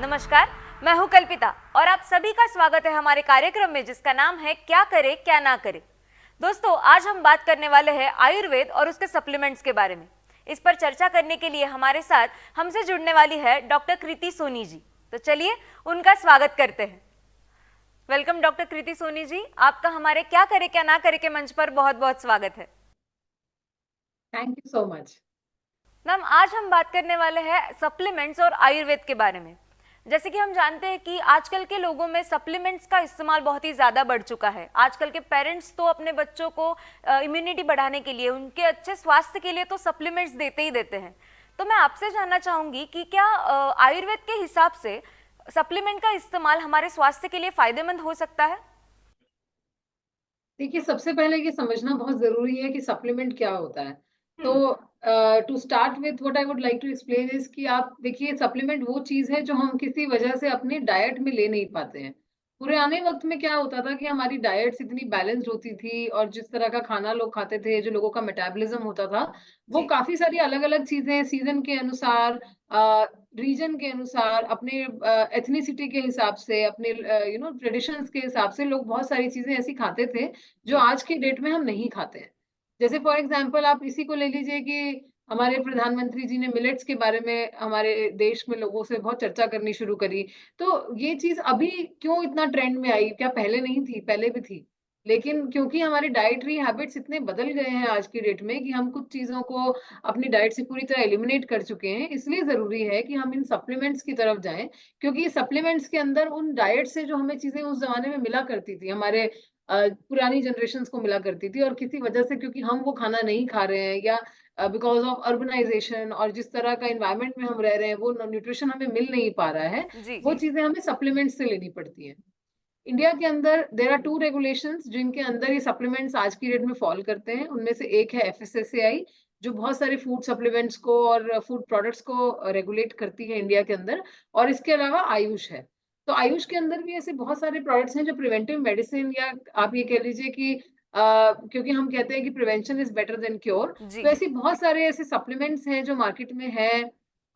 नमस्कार, मैं हूं कल्पिता और आप सभी का स्वागत है हमारे कार्यक्रम में जिसका नाम है क्या करे क्या ना करे। दोस्तों, आज हम बात करने वाले हैं आयुर्वेद और उसके सप्लीमेंट्स के बारे में। इस पर चर्चा करने के लिए हमारे साथ हमसे जुड़ने वाली है डॉक्टर कृति सोनी जी। तो चलिए उनका स्वागत करते हैं। वेलकम डॉक्टर कृति सोनी जी, आपका हमारे क्या करे क्या ना करे के मंच पर बहुत बहुत स्वागत है। Thank you so much. Ma'am, आज हम बात करने वाले हैं सप्लीमेंट्स और आयुर्वेद के बारे में। जैसे कि हम जानते हैं कि आजकल के लोगों में सप्लीमेंट्स का इस्तेमाल बहुत ही ज़्यादा बढ़ चुका है। आजकल के पेरेंट्स तो अपने बच्चों को इम्यूनिटी बढ़ाने के लिए, उनके अच्छे स्वास्थ्य के लिए तो सप्लीमेंट्स देते ही देते हैं। तो मैं आपसे जानना चाहूँगी कि क्या आयुर्वेद के हिसाब से सप्लीमेंट का इस्तेमाल हमारे स्वास्थ्य के लिए फायदेमंद हो सकता है? देखिए, सबसे पहले ये समझना बहुत ज़रूरी है कि सप्लीमेंट क्या होता है। तो hmm. To start with what I would like to explain is कि आप देखिए, सप्लीमेंट वो चीज़ है जो हम किसी वजह से अपने डाइट में ले नहीं पाते हैं। पुराने वक़्त में क्या होता था कि हमारी डाइट्स इतनी बैलेंस्ड होती थी और जिस तरह का खाना लोग खाते थे, जो लोगों का मेटाबॉलिज़्म होता था, वो जी। काफ़ी सारी अलग-अलग चीज़ें सीज़न के अनुसार, अ, रीजन के अनुसार, अपने एथनिसिटी के हिसाब से, अपने ट्रेडिशंस के हिसाब से लोग बहुत सारी चीज़ें ऐसी खाते थे जो जी। आज की डेट में हम नहीं खाते हैं। जैसे फॉर एग्जांपल आप इसी को ले लीजिए कि हमारे प्रधानमंत्री जी ने मिलेट्स के बारे में हमारे देश में लोगों से बहुत चर्चा करनी शुरू करी। तो ये चीज़ अभी क्यों इतना ट्रेंड में आई? क्या पहले नहीं थी? पहले भी थी। लेकिन क्योंकि हमारी डाइटरी हैबिट्स इतने बदल गए हैं आज की डेट में कि हम कुछ चीज़ों को अपनी डाइट से पूरी तरह एलिमिनेट कर चुके हैं, इसलिए ज़रूरी है कि हम इन सप्लीमेंट्स की तरफ जाएँ, क्योंकि ये सप्लीमेंट्स के अंदर उन डाइट से जो हमें चीज़ें उस ज़माने में मिला करती थी, हमारे पुरानी जनरेशंस को मिला करती थी, और किसी वजह से क्योंकि हम वो खाना नहीं खा रहे हैं, या बिकॉज़ ऑफ अर्बनाइज़ेशन और जिस तरह का एनवायरनमेंट में हम रह रहे हैं, वो न्यूट्रिशन हमें मिल नहीं पा रहा है, जी। वो जी। चीज़ें हमें सप्लीमेंट्स से लेनी पड़ती हैं। इंडिया के अंदर देयर आर 2 रेगुलेशंस जिनके अंदर ये सप्लीमेंट्स आज की डेट में फ़ॉल करते हैं। उनमें से एक है एफएसएसएआई, जो बहुत सारे फूड सप्लीमेंट्स को और फूड प्रोडक्ट्स को रेगुलेट करती है इंडिया के अंदर, और इसके अलावा आयुष है। तो आयुष के अंदर भी ऐसे बहुत सारे प्रोडक्ट्स हैं जो प्रिवेंटिव मेडिसिन, या आप ये कह लीजिए कि क्योंकि हम कहते हैं कि prevention is better than cure, जी। तो ऐसी बहुत सारे ऐसे सप्लीमेंट्स हैं जो मार्केट में हैं,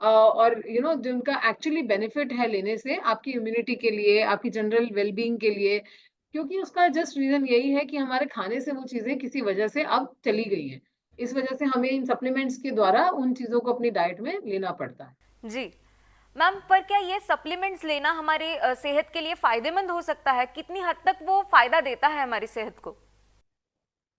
और जिनका एक्चुअली बेनिफिट है लेने से आपकी इम्यूनिटी के लिए, आपकी जनरल वेल-बीइंग के लिए, क्योंकि उसका जस्ट रीज़न यही है कि हमारे खाने से वो चीज़ें किसी वजह से अब चली गई हैं। इस वजह से हमें इन सप्लीमेंट्स के द्वारा उन चीज़ों को अपनी डाइट में लेना पड़ता है। जी। मैम, पर क्या ये सप्लीमेंट्स लेना हमारे सेहत के लिए फायदेमंद हो सकता है? कितनी हद तक वो फायदा देता है हमारी सेहत को?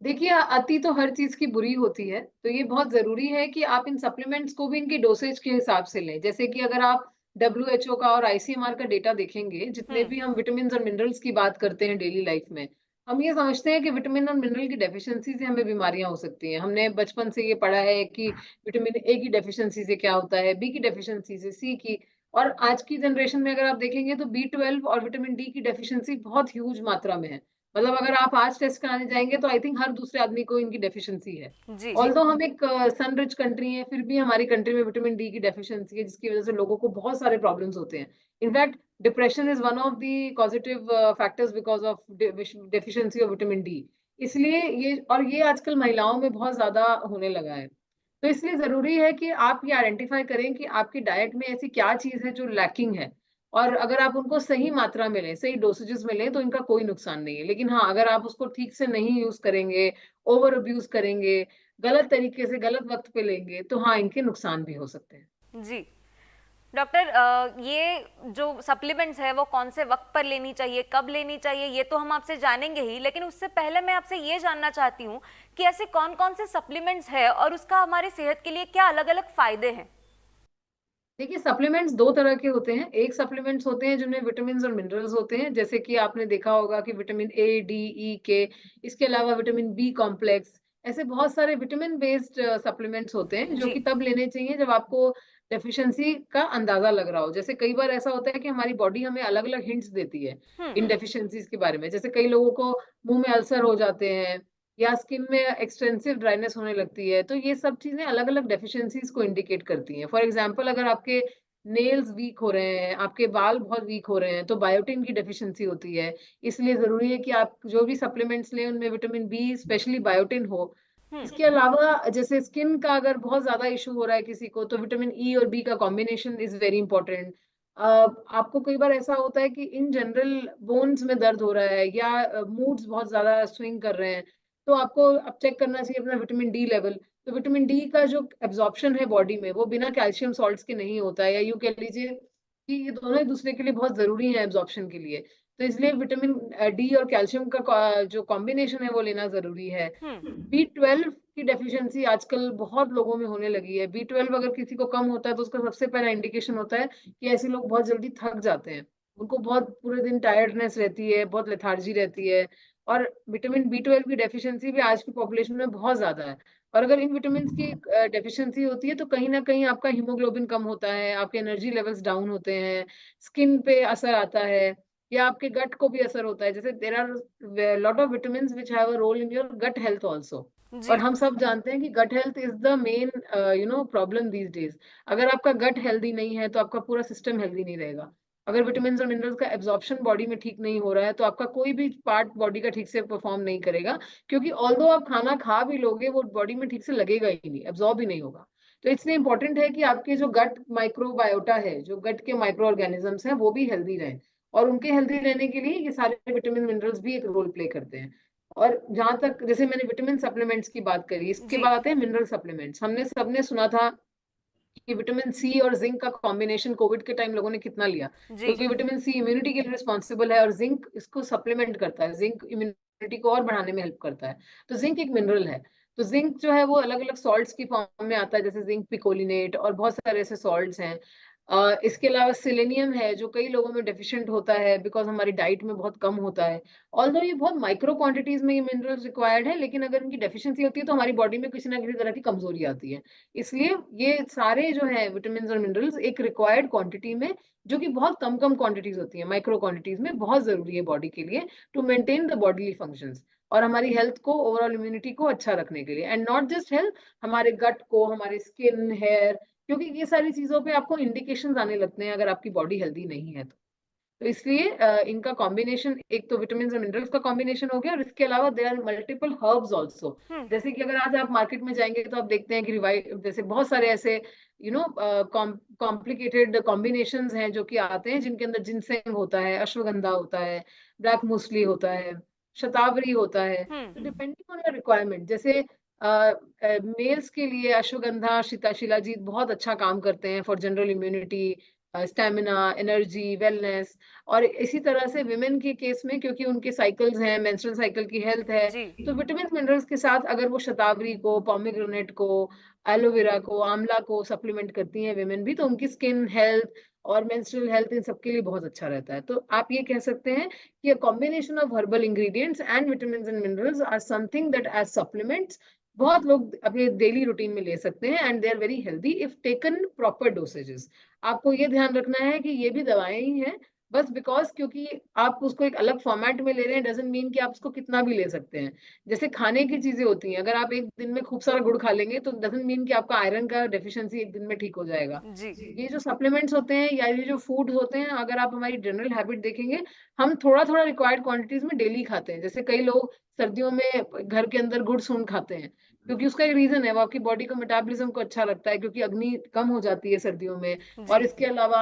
देखिए, अति तो हर चीज़ की बुरी होती है, तो ये बहुत ज़रूरी है कि आप इन सप्लीमेंट्स को भी इनकी डोसेज के हिसाब से लें। जैसे कि अगर आप डब्ल्यूएचओ का और आईसीएमआर का डेटा देखेंगे, जितने हम्म। भी हम विटामिन्स और मिनरल्स की बात करते हैं डेली लाइफ में, हम ये समझते हैं कि विटामिन और मिनरल की डेफिशिएंसी से हमें बीमारियाँ हो सकती हैं। हमने बचपन से ये पढ़ा है कि विटामिन ए की डेफिशिएंसी से क्या होता है, बी की डेफिशिएंसी से, सी की, और आज की जनरेशन में अगर आप देखेंगे तो बी12 और विटामिन डी की डेफिशिएंसी बहुत ह्यूज मात्रा में है। मतलब अगर आप आज टेस्ट कराने जाएँगे तो आई थिंक हर दूसरे आदमी को इनकी डेफिशिएंसी है। जी। जी। ऑल्दो हम एक सन रिच कंट्री है, फिर भी हमारी कंट्री में विटामिन डी की डेफिशिएंसी है, जिसकी वज़ह से लोगों को बहुत सारे प्रॉब्लम्स होते हैं। In fact depression is one of the causative factors because of deficiency of vitamin D. इसलिए ये आजकल महिलाओं में बहुत ज़्यादा होने लगा है। तो इसलिए ज़रूरी है कि आप ये आइडेंटिफ़ाई करें कि आपकी डाइट में ऐसी क्या चीज़ है जो लैकिंग है, और अगर आप उनको सही मात्रा में लें, सही डोसेजेस में लें, तो इनका कोई नुकसान नहीं है। लेकिन हाँ, अगर आप उसको ठीक से नहीं यूज़ करेंगे, ओवर अब्यूज़ करेंगे, गलत तरीके से गलत वक़्त पे लेंगे, तो हाँ, इनके नुकसान भी हो सकते हैं। जी। डॉक्टर, ये जो सप्लीमेंट्स है वो कौन से वक्त पर लेनी चाहिए, कब लेनी चाहिए, ये तो हम आपसे जानेंगे ही, लेकिन उससे पहले मैं आपसे ये जानना चाहती हूँ कि ऐसे कौन कौन से सप्लीमेंट्स है और उसका हमारे सेहत के लिए क्या अलग अलग फायदे हैं? देखिए, सप्लीमेंट्स 2 तरह के होते हैं। एक सप्लीमेंट्स होते हैं जिनमें विटामिन्स और मिनरल्स होते हैं, जैसे कि आपने देखा होगा कि विटामिन ए, डी, ई, के, इसके अलावा विटामिन बी कॉम्प्लेक्स, ऐसे बहुत सारे विटामिन बेस्ड सप्लीमेंट्स होते हैं, जो जी। कि तब लेने चाहिए जब आपको डेफिशिएंसी का अंदाज़ा लग रहा हो। जैसे कई बार ऐसा होता है कि हमारी बॉडी हमें अलग-अलग हिंट्स देती है, इन हम्म। डेफिशिएंसीज़ के बारे में। जैसे कई लोगों को मुँह में अल्सर हो जाते हैं, या स्किन में एक्सटेंसिव ड्राइनेस होने लगती है, तो ये सब चीज़ें अलग-अलग डेफिशिएंसीज़ को इंडिकेट करती हैं। फॉर एग्ज़ाम्पल, अगर आपके नेल्स वीक हो रहे हैं, आपके बाल बहुत वीक हो रहे हैं, तो बायोटिन की डेफिशिएंसी होती है। इसलिए ज़रूरी है कि आप जो भी सप्लीमेंट्स लें, उनमें विटामिन बी, स्पेशली बायोटिन हो। हम्म। इसके अलावा जैसे स्किन का अगर बहुत ज़्यादा इश्यू हो रहा है किसी को, तो विटामिन ई और बी का कॉम्बिनेशन इज़ वेरी इंपॉर्टेंट। आपको कई बार ऐसा होता है कि इन जनरल बोन्स में दर्द हो रहा है या मूड्स बहुत ज़्यादा स्विंग कर रहे हैं, तो आपको अब चेक करना चाहिए अपना विटामिन डी लेवल। तो विटामिन डी का जो एब्ज़ॉर्प्शन है बॉडी में, वो बिना कैल्शियम सॉल्ट्स के नहीं होता है, या यूँ कह लीजिए कि ये दोनों एक-दूसरे के लिए बहुत ज़रूरी हैं एब्ज़ॉर्प्शन के लिए। तो इसलिए विटामिन डी और कैल्शियम का जो कॉम्बिनेशन है वो लेना ज़रूरी है। हम्म। बी12 की डेफिशिएंसी आजकल बहुत लोगों में होने लगी है। बी12 अगर किसी को कम होता है तो उसका सबसे पहला इंडिकेशन होता है कि ऐसे लोग बहुत जल्दी थक जाते हैं। उनको बहुत पूरे दिन टायर्डनेस रहती है, बहुत लेथार्जी रहती है, और विटामिन बी12 की डेफिशिएंसी भी आज की पॉपुलेशन में बहुत ज़्यादा है। और अगर इन विटामिन्स की डेफिशिएंसी होती है तो कहीं न कहीं आपका हीमोग्लोबिन कम होता है, आपके एनर्जी लेवल्स डाउन होते हैं, स्किन पे असर आता है, या आपके गट को भी असर होता है। जैसे there are lot of vitamins which have a role in your gut health also. और जी। हम सब जानते हैं कि gut health is the main problem these days. अगर आपका गट हेल्दी नहीं है, तो आपका पूरा सिस्टम हेल्दी नहीं रहेगा। अगर विटामिन्स और मिनरल्स का एब्ज़ॉर्प्शन बॉडी में ठीक नहीं हो रहा है, तो आपका कोई भी पार्ट बॉडी का ठीक से परफ़ॉर्म नहीं करेगा, क्योंकि ऑल्दो आप खाना खा भी लोगे, वो बॉडी में ठीक से लगेगा ही नहीं, एब्ज़ॉर्ब ही नहीं होगा। तो इसलिए इम्पोर्टेंट है कि आपके जो गट माइक्रोबायोटा है, जो गट के माइक्रो ऑर्गेनिज़म्स हैं, वो भी हेल्दी रहें, और उनके हेल्दी रहने के लिए ये सारे विटामिन, मिनरल्स भी एक रोल प्ले करते हैं। और जहाँ तक जैसे मैंने विटामिन सप्लीमेंट्स की बात करी, इसके जी। बाद आते हैं मिनरल सप्लीमेंट्स। हमने सबने सुना था कि विटामिन सी और जिंक का कॉम्बिनेशन कोविड के टाइम लोगों ने कितना लिया, जी। क्योंकि विटामिन सी इम्यूनिटी के लिए रिस्पॉन्सिबल है और जिंक इसको सप्लीमेंट करता है। जिंक इम्यूनिटी को और बढ़ाने में हेल्प करता है। तो जिंक एक मिनरल है। तो जिंक जो है वो अलग-अलग सॉल्ट्स की फॉर्म में आता है, जैसे जिंक पिकोलिनेट और बहुत सारे ऐसे सॉल्ट्स हैं। इसके अलावा सेलेनियम है, जो कई लोगों में डेफिशिएंट होता है बिकॉज़ हमारी डाइट में बहुत कम होता है। ऑल्दो ये बहुत माइक्रो क्वांटिटीज़ में ये मिनरल्स रिक्वायर्ड है, लेकिन अगर इनकी डेफिशिएंसी होती है तो हमारी बॉडी में किसी न किसी तरह की कमज़ोरी आती है। इसलिए ये सारे जो हैं विटामिन्स और मिनरल्स एक रिक्वायर्ड क्वांटिटी में, जो कि बहुत कम-कम क्वांटिटीज़ होती हैं, माइक्रो क्वांटिटीज़ में बहुत ज़रूरी है बॉडी के लिए, to maintain the bodily functions और हमारी हेल्थ को, ओवरऑल इम्यूनिटी को अच्छा रखने के लिए, एंड नॉट जस्ट हेल्थ, हमारे गट को, हमारे स्किन, हेयर, क्योंकि ये सारी चीज़ों पे आपको इंडिकेशंस आने लगते हैं अगर आपकी बॉडी हेल्दी नहीं है तो। तो इसलिए इनका कॉम्बिनेशन, एक तो विटामिन्स और मिनरल्स का कॉम्बिनेशन हो गया, और इसके अलावा there are multiple herbs also. Hmm. जैसे कि अगर आज आप मार्केट में जाएँगे तो आप देखते हैं कि जैसे बहुत सारे ऐसे कॉम्प्लिकेटेड कॉम्बिनेशंस हैं जो कि आते हैं, जिनके अंदर जिनसेंग होता है, अश्वगंधा होता है, ब्लैक मूसली होता है, शतावरी होता है। तो हम्म। डिपेंडिंग ऑन योर रिक्वायरमेंट, जैसे मेल्स के लिए अश्वगंधा, शिलाजीत बहुत अच्छा काम करते हैं for general immunity, stamina, energy, wellness. और इसी तरह से विमेन के केस में, क्योंकि उनके साइकिल्स हैं, मेंस्ट्रुअल साइकिल की हेल्थ है, जी। तो विटामिन मिनरल्स के साथ अगर वो शतावरी को, पोमेग्रेनेट को, एलोवेरा को, आंवला को सप्लीमेंट करती हैं विमेन भी, तो उनकी स्किन हेल्थ और मेंस्ट्रुअल हेल्थ इन सबके लिए बहुत अच्छा रहता है। तो आप ये कह सकते हैं कि a combination of herbal ingredients and vitamins and minerals are something that as supplements बहुत लोग अपने डेली रूटीन में ले सकते हैं, and they are very healthy if taken proper dosages. आपको ये ध्यान रखना है कि ये भी दवाएँ ही हैं, बस बिकॉज़ क्योंकि आप उसको एक अलग फॉर्मेट में ले रहे हैं, डज़न्ट मीन कि आप उसको कितना भी ले सकते हैं। जैसे खाने की चीज़ें होती हैं, अगर आप एक दिन में खूब सारा गुड़ खा लेंगे, तो डज़न्ट मीन कि आपका आयरन का डेफिशिएंसी एक दिन में ठीक हो जाएगा। जी। ये जो सप्लीमेंट्स होते हैं या ये जो फूड्स होते हैं, अगर आप हमारी जनरल हैबिट देखेंगे, हम थोड़ा-थोड़ा रिक्वायर्ड क्वांटिटीज़ में डेली खाते हैं। जैसे कई लोग सर्दियों में घर के अंदर गुड़-सूंठ खाते हैं, क्योंकि उसका एक रीज़न है, वो आपकी बॉडी को, मेटाबॉलिज़्म को अच्छा लगता है, क्योंकि अग्नि कम हो जाती है सर्दियों में। और जी। इसके अलावा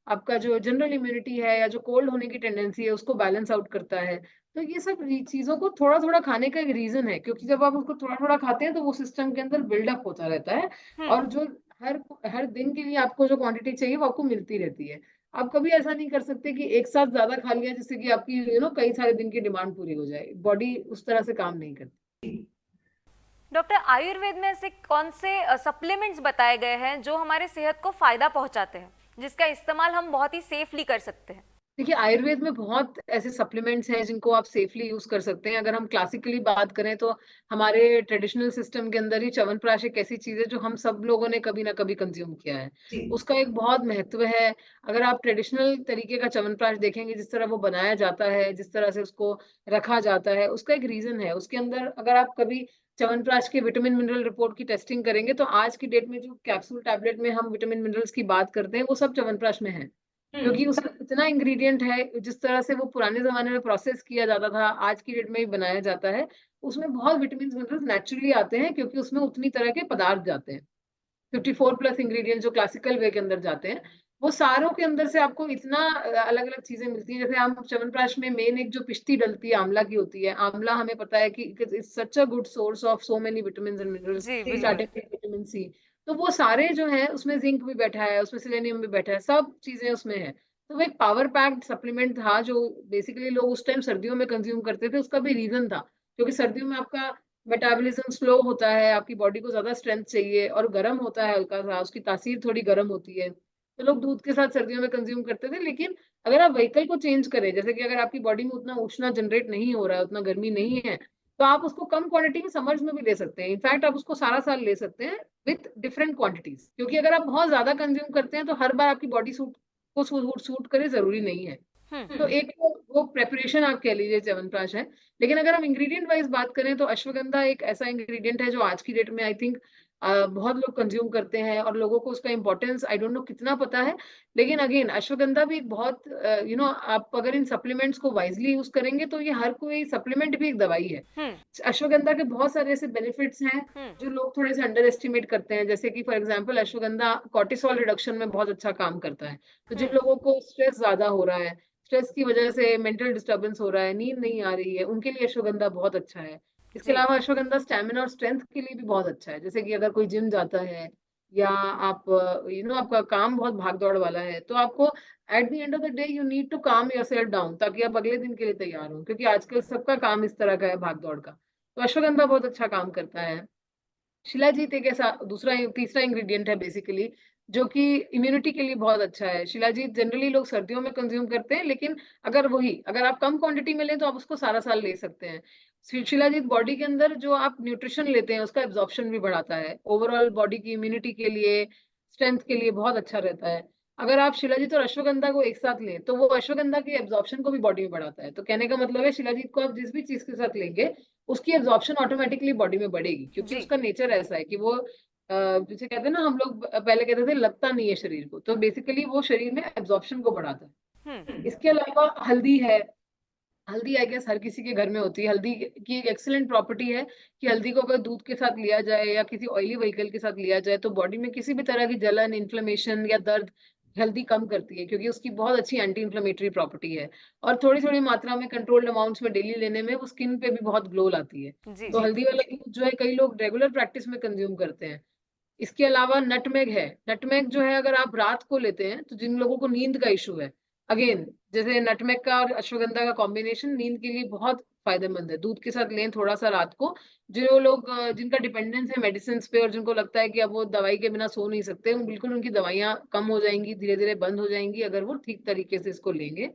आपका जो जनरल इम्यूनिटी है या जो कोल्ड होने की टेंडेंसी है, उसको बैलेंस आउट करता है। तो ये सब चीज़ों को थोड़ा-थोड़ा खाने का एक रीज़न है, क्योंकि जब आप उसको थोड़ा-थोड़ा खाते हैं, तो वो सिस्टम के अंदर बिल्डअप होता रहता है, हम्म। और जो हर हर दिन के लिए आपको जो क्वांटिटी चाहिए, वो आपको मिलती रहती है। आप कभी ऐसा नहीं कर सकते कि एक साथ ज़्यादा खा लिया, जिससे कि आपकी कई सारे दिन की डिमांड पूरी हो जाए। बॉडी उस तरह से काम नहीं करती। डॉक्टर, आयुर्वेद में ऐसे कौन से सप्लीमेंट्स बताए गए हैं जो हमारे सेहत को फायदा पहुंचाते हैं, जिसका इस्तेमाल हम बहुत ही सेफली कर सकते हैं? देखिए, आयुर्वेद में बहुत ऐसे सप्लीमेंट्स हैं जिनको आप सेफली यूज़ कर सकते हैं। अगर हम क्लासिकली बात करें तो हमारे ट्रेडिशनल सिस्टम के अंदर ही च्यवनप्राश एक ऐसी चीज़ है जो हम सब लोगों ने कभी न कभी कंज़्यूम किया है। उसका एक बहुत महत्व है। अगर आप ट्रेडिशनल तरीके का च्यवनप्राश देखेंगे, जिस तरह वो बनाया जाता है, जिस तरह से उसको रखा जाता है, उसका एक रीज़न है। उसके अंदर अगर आप कभी च्यवनप्राश के विटामिन मिनरल रिपोर्ट की टेस्टिंग करेंगे, तो आज की डेट में जो कैप्सूल टैबलेट में हम विटामिन मिनरल्स की बात करते हैं, वो सब च्यवनप्राश में है। क्योंकि उसमें इतना इंग्रीडिएंट है, जिस तरह से वो पुराने ज़माने में प्रोसेस किया जाता था, आज की डेट में भी बनाया जाता है, उसमें बहुत विटामिन्स, मिनरल्स नेचुरली आते हैं, क्योंकि उसमें उतनी तरह के पदार्थ जाते हैं। 54 प्लस इंग्रीडिएंट्स जो क्लासिकल वे के अंदर जाते हैं। वो सारों के अंदर से आपको इतना अलग-अलग चीज़ें मिलती हैं। जैसे हम च्यवनप्राश में मेन एक जो पिष्टी डलती है आंवला की होती है। आंवला हमें पता है कि it's such a good source of so many vitamins and minerals, जी बिल्कुल। Starting with vitamin C. तो वो सारे जो हैं उसमें ज़िंक भी बैठा है, उसमें सेलेनियम भी बैठा है, सब चीज़ें उसमें हैं। तो वो एक पावर पैक्ड सप्लीमेंट था जो बेसिकली लोग उस टाइम सर्दियों में कंज़्यूम करते थे, उसका भी रीज़न था। क्योंकि सर्दियों में आपका मेटाबॉलिज़्म स्लो होता है, आपकी बॉडी को ज़्यादा स्ट्रेंथ चाहिए और गर्म होता है हल्का-सा, उसकी तासीर थोड़ी गर्म होती है। तो लोग दूध के साथ सर्दियों में कंज़्यूम करते थे, लेकिन अगर आप व्हीकल को चेंज करें, जैसे कि अगर आपकी बॉडी में उतना ऊष्मा जनरेट नहीं हो रहा है, उतना गर्मी नहीं है, तो आप उसको कम क्वांटिटी में समर्स में भी ले सकते हैं। इनफैक्ट आप उसको सारा साल ले सकते हैं विथ डिफरेंट क्वांटिटीज़, क्योंकि अगर आप बहुत ज़्यादा कंज़्यूम करते हैं, तो हर बार आपकी बॉडी सूट करे ज़रूरी नहीं है। तो हम्म। एक तो वो प्रिपरेशन आप कह लीजिए च्यवनप्राश है। लेकिन अगर हम इंग्रीडिएंट वाइज़ बात करें तो अश्वगंधा एक ऐसा इंग्रीडिएंट है जो आज की डेट में आई थिंक बहुत लोग कंज़्यूम करते हैं और लोगों को उसका इम्पोर्टेंस आई डोंट नो कितना पता है। लेकिन अगेन अश्वगंधा भी एक बहुत आप अगर इन सप्लीमेंट्स को वाइज़ली यूज़ करेंगे तो ये हर कोई सप्लीमेंट भी एक दवाई है। हम्म। अश्वगंधा के बहुत सारे ऐसे बेनिफिट्स हैं हम्म। जो लोग थोड़े से अंडर एस्टिमेट करते हैं। जैसे कि for example ashwagandha cortisol reduction में बहुत अच्छा काम करता है। तो जिन हम्म। लोगों को स्ट्रेस ज़्यादा हो रहा है, स्ट्रेस की वजह से मेंटल डिस्टर्बेंस हो रहा है, नींद नहीं आ रही है, उनके लिए अश्वगंधा बहुत अच्छा है। इसके जी। अलावा अश्वगंधा स्टैमिना और स्ट्रेंथ के लिए भी बहुत अच्छा है। जैसे कि अगर कोई जिम जाता है या आप आपका काम बहुत भाग-दौड़ वाला है, तो आपको at the end of the day you need to calm yourself down ताकि आप अगले दिन के लिए तैयार हो। क्योंकि आजकल सबका काम इस तरह का है भाग-दौड़ का। तो अश्वगंधा बहुत अच्छा काम करता है। शिलाजीत एक ऐसा दूसरा तीसरा इंग्रेडिएंट है बेसिकली जो कि इम्यूनिटी के लिए बहुत अच्छा है। शिलाजीत जनरली लोग सर्दियों में कंज़्यूम करते हैं, लेकिन अगर आप कम क्वांटिटी में लें तो आप उसको सारा साल ले सकते हैं। शिलाजीत बॉडी के अंदर जो आप न्यूट्रिशन लेते हैं उसका एब्ज़ॉर्प्शन भी बढ़ाता है। ओवरऑल बॉडी की इम्यूनिटी के लिए, स्ट्रेंथ के लिए बहुत अच्छा रहता है। अगर आप शिलाजीत और अश्वगंधा को एक साथ लें, तो वो अश्वगंधा के एब्ज़ॉर्प्शन को भी बॉडी में बढ़ाता है। तो कहने का मतलब है शिलाजीत को आप जिस भी चीज़ के साथ लेंगे उसकी एब्ज़ॉर्प्शन ऑटोमैटिकली बॉडी में बढ़ेगी क्योंकि जी। उसका नेचर ऐसा है कि वो जिसे कहते हैं ना हम लोग पहले कहते थे लगता नहीं है शरीर को, तो बेसिकली वो शरीर में एब्ज़ॉर्प्शन को बढ़ाता है। हम्म। इसके अलावा हल्दी है, हल्दी आई गेस हर किसी के घर में होती है। हल्दी की एक एक्सीलेंट प्रॉपर्टी है कि हल्दी को अगर दूध के साथ लिया जाए या किसी ऑयली व्हीकल के साथ लिया जाए तो बॉडी में किसी भी तरह की जलन, इन्फ्लेमेशन या दर्द हल्दी कम करती है क्योंकि उसकी बहुत अच्छी एंटी इन्फ्लेमेटरी प्रॉपर्टी है। और थोड़ी-थोड़ी मात्रा में कंट्रोल्ड अमाउंट्स में डेली लेने में वो स्किन पे भी बहुत ग्लो लाती है। जी। तो हल्दी वाला दूध जो है कई लोग रेगुलर प्रैक्टिस में कंज़्यूम करते हैं। इसके अलावा नटमेग है। नटमेग जो है अगर आप रात को लेते हैं, तो जिन लोगों को नींद का इश्यू है, अगेन जैसे नटमेग का और अश्वगंधा का कॉम्बिनेशन नींद के लिए बहुत फ़ायदेमंद है। दूध के साथ लें थोड़ा-सा रात को। जो लोग जिनका डिपेंडेंस है मेडिसिन्स पे और जिनको लगता है कि अब वो दवाई के बिना सो नहीं सकते, वो बिल्कुल उनकी दवाइयाँ कम हो जाएँगी, धीरे-धीरे बंद हो जाएँगी अगर वो ठीक तरीके से इसको लेंगे।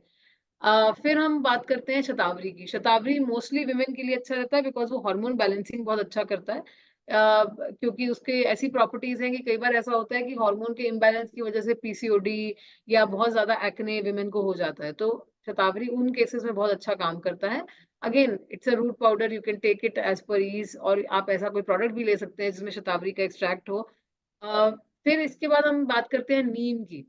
फिर हम बात करते हैं शतावरी की। शतावरी मोस्टली वुमेन के लिए अच्छा रहता है बिकॉज़ वो हार्मोन बैलेंसिंग बहुत अच्छा करता है। क्योंकि उसके ऐसी प्रॉपर्टीज़ हैं कि कई बार ऐसा होता है कि हार्मोन के इम्बैलेंस की वज़ह से पीसीओडी या बहुत ज़्यादा एक्ने वुमेन को हो जाता है। तो शतावरी उन केसेज़ में बहुत अच्छा काम करता है। Again it's a root powder you can take it as per ease और आप ऐसा कोई प्रोडक्ट भी ले सकते हैं जिसमें शतावरी का एक्सट्रैक्ट हो। अ, फिर इसके बाद हम बात करते हैं नीम की।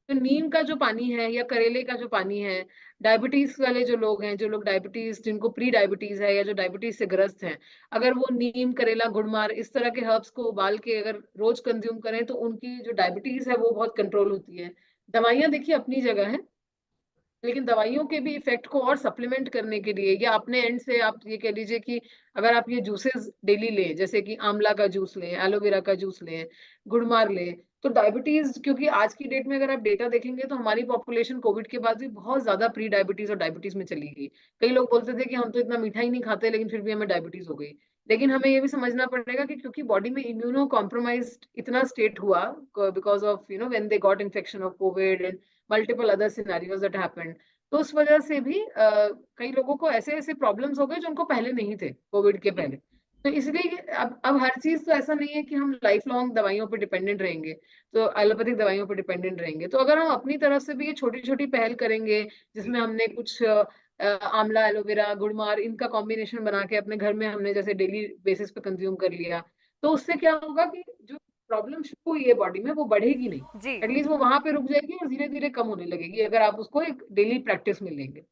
तो नीम का जो पानी है या करेले का जो पानी है, डायबिटीज़ वाले जो लोग हैं, जो लोग डायबिटीज़ जिनको प्री डायबिटीज़ है या जो डायबिटीज़ से ग्रस्त हैं, अगर वो नीम, करेला, गुड़मार इस तरह के हर्ब्स को उबाल के अगर रोज़ कंज़्यूम करें तो उनकी जो डायबिटीज़ है वो बहुत कंट्रोल होती है। दवाइयाँ देखिए अपनी जगह हैं, लेकिन दवाइयों के भी इफ़ेक्ट को और सप्लीमेंट करने के लिए या अपने एंड से आप ये कह लीजिए कि अगर आप ये जूसेस डेली लें, जैसे कि आंवला का जूस लें, एलोवेरा का जूस लें, गुड़मार लें, तो डायबिटीज़ क्योंकि आज की डेट में अगर आप डेटा देखेंगे तो हमारी पॉपुलेशन कोविड के बाद भी बहुत ज़्यादा प्री डायबिटीज़ और डायबिटीज़ में चली गई। कई लोग बोलते थे कि हम तो इतना मीठा ही नहीं खाते लेकिन फिर भी हमें डायबिटीज़ हो गई। लेकिन हमें ये भी समझना पड़ेगा कि क्योंकि बॉडी में इम्यूनो कॉम्प्रोमाइज़्ड इतना स्टेट हुआ because of when they got infection of Covid and multiple other scenarios that happened. तो उस वजह से भी कई लोगों को ऐसे-ऐसे प्रॉब्लम्स हो गए जो उनको पहले नहीं थे, कोविड के पहले। तो इसलिए अब हर चीज़ तो ऐसा नहीं है कि हम लाइफ लॉन्ग दवाइयों पे डिपेंडेंट रहेंगे, तो एलोपैथिक दवाइयों पे डिपेंडेंट रहेंगे। तो अगर हम अपनी तरफ से भी ये छोटी-छोटी पहल करेंगे, जिसमें हमने कुछ आंवला, एलोवेरा, गुड़मार इनका कॉम्बिनेशन बना के अपने घर में हमने जैसे डेली बेसिस पे कंज़्यूम कर लिया, तो उससे क्या होगा कि जो प्रॉब्लम शुरू हुई है बॉडी में, वो बढ़ेगी नहीं। जी। एटलीस्ट वो वहाँ पे रुक जाएगी और धीरे-धीरे कम होने लगेगी, अगर आप उसको एक डेली प्रैक्टिस में लेंगे।